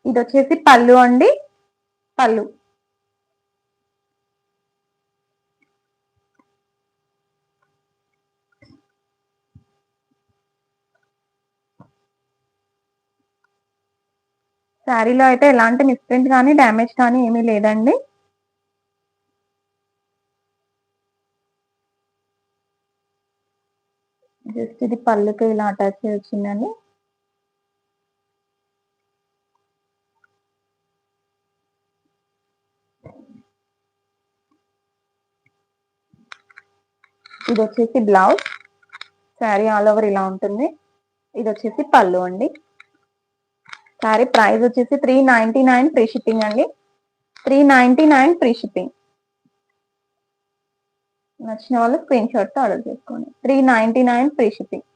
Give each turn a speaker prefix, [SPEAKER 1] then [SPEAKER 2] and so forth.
[SPEAKER 1] ఇది వచ్చేసి పళ్ళు అండి, పళ్ళు. శారీలో అయితే ఎలాంటి మిస్ప్రింట్ కానీ డ్యామేజ్ కానీ ఏమీ లేదండి. జస్ట్ ఇది పళ్ళుకి ఇలా అటాచ్ వచ్చిందండి. ఇది వచ్చేసి బ్లౌజ్. శారీ ఆల్ ఓవర్ ఇలా ఉంటుంది. ఇది వచ్చేసి పళ్ళు అండి. శారీ ప్రైస్ వచ్చేసి 399 ఫ్రీ షిప్పింగ్ అండి. 399 ఫ్రీ షిప్పింగ్. నచ్చిన వాళ్ళు స్క్రీన్ షాట్ తో ఆర్డర్ చేసుకోండి. 399 ఫ్రీ షిప్పింగ్.